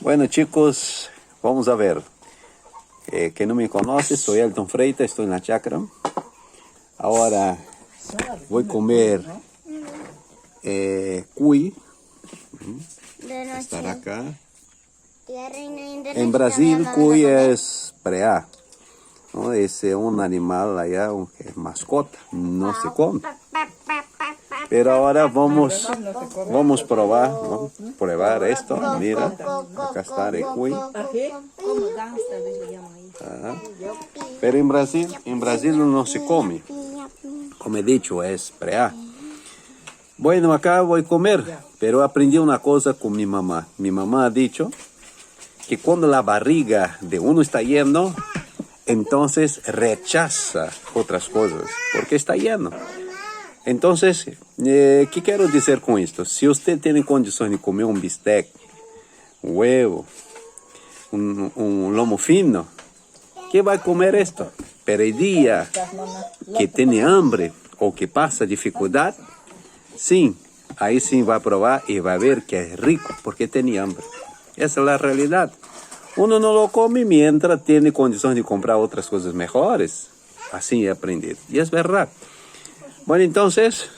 Bueno, chicos, vamos a ver. Que no me conoce, soy Elton Freitas, estoy en la chacra. Ahora voy a comer cuy. Estará acá. En Brasil, cuy es preá, ¿no? Es un animal allá, que es mascota, no se come. Pero ahora vamos a probar esto. Mira, acá está el cuy. Pero en Brasil no se come. Como he dicho, es preá. Bueno, acá voy a comer, pero aprendí una cosa con mi mamá. Mi mamá ha dicho que cuando la barriga de uno está lleno, entonces rechaza otras cosas, porque está lleno. Entonces, ¿qué quiero decir con esto? Si usted tiene condiciones de comer un bistec, un huevo, un lomo fino, ¿qué va a comer esto? Pero el día que tiene hambre o que pasa dificultad, sí, ahí sí va a probar y va a ver que es rico porque tiene hambre. Esa es la realidad. Uno no lo come mientras tiene condiciones de comprar otras cosas mejores. Así he aprendido. Y es verdad. Bueno, entonces,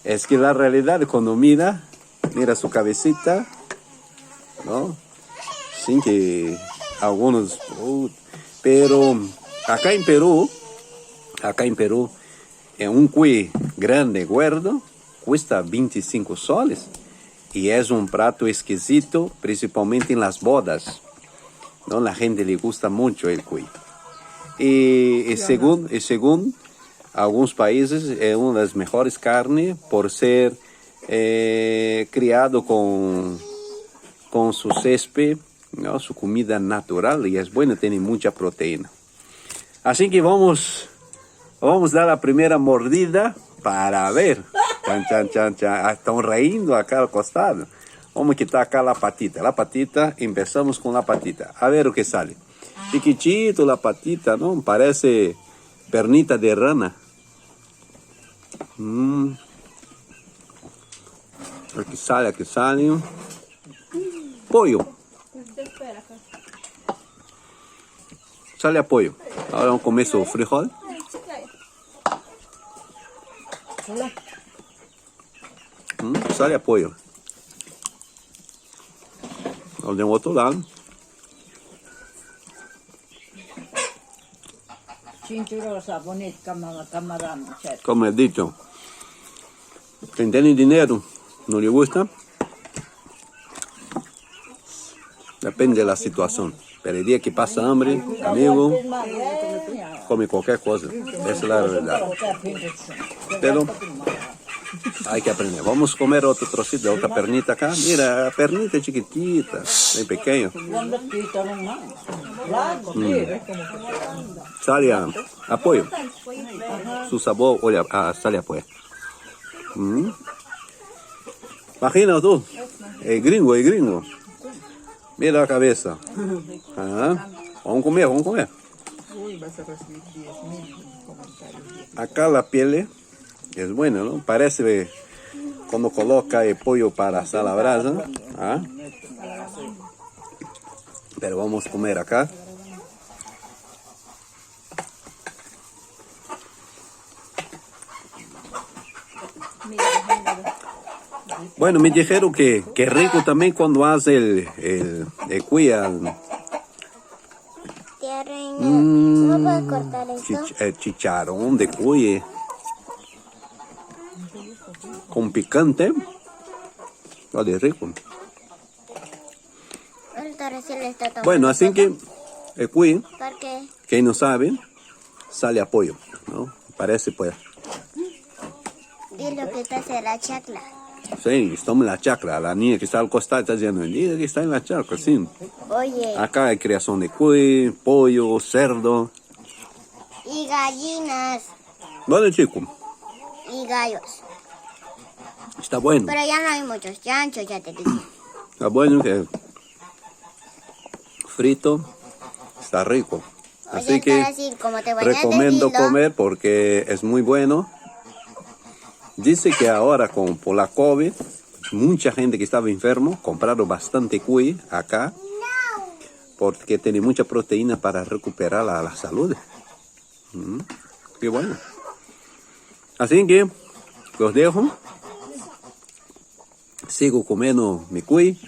es que la realidad cuando mira su cabecita, ¿no? Sin que algunos... pero acá en Perú, un cuy grande, gordo, cuesta 25 soles. Y es un plato exquisito, principalmente en las bodas, ¿no? La gente le gusta mucho el cuy. Y según algunos países, es una de las mejores carnes por ser criado con su césped, ¿no? Su comida natural, y es bueno, tiene mucha proteína. Así que vamos a dar la primera mordida para ver. Están riendo acá al costado. Vamos a quitar acá la patita. Empezamos con la patita. A ver lo que sale. Chiquitito la patita, ¿no? Parece pernita de rana. Aquí sale. Pollo. Sale a pollo. Ahora vamos a comer su frijol. Sale a pollo. Al de otro lado. Como he dicho, quien tiene dinero no le gusta. Depende de la situación. Pero el día que pasa hambre, amigo, come cualquier cosa. Esa es la verdad. Pero hay que aprender. Vamos a comer otro trocito de otra pernita acá. Mira, pernita chiquitita, muy pequeño. Sale a pollo. Su sabor, oye, sale a pollo. Imagina tú, el gringo. Mira la cabeza. Vamos a comer. Acá la piel es buena, ¿no? Parece cuando coloca el pollo para asar la brasa. Pero vamos a comer acá. Bueno, me dijeron que rico también cuando hace el cuy ¿No puedes cortar esto? Chicharrón de cuy con picante. Vale, rico. Bueno, así que el cuy, que no sabe, sale a pollo, ¿no? Parece pues. Y lo que está en la chacla. Sí, estamos en la chacra. La niña que está al costado está diciendo, mira que está en la chacra, sí. Oye. Acá hay creación de cuy, pollo, cerdo. Y gallinas. Vale, chico. Y gallos. Está bueno. Pero ya no hay muchos chanchos, ya te dije. Está bueno que frito, está rico. Así que recomiendo comer porque es muy bueno. Dice que ahora por la COVID mucha gente que estaba enfermo, compraron bastante cuy acá, porque tiene mucha proteína para recuperar la salud. Qué bueno. Así que los dejo. Sigo comiendo mi cuy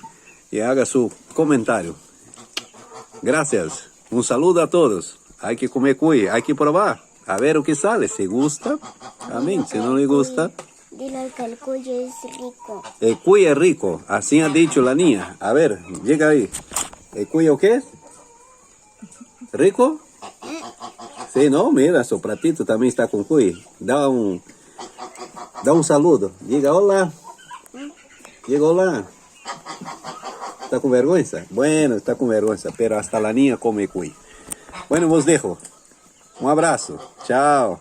y haga su comentario. Gracias. Un saludo a todos. Hay que comer cuy, hay que probar. A ver lo que sale. Si gusta, amén. Si no le gusta. Dile que el cuy es rico. El cuy es rico. Así ha dicho la niña. A ver, llega ahí. ¿El cuy o qué es? ¿Rico? Sí, no, mira, su platito también está con cuy. Da un saludo. Diga hola. Diga hola. ¿Está con vergüenza? Bueno, está con vergüenza, pero hasta la niña come cuy. Bueno, os dejo. Un abrazo. Chao.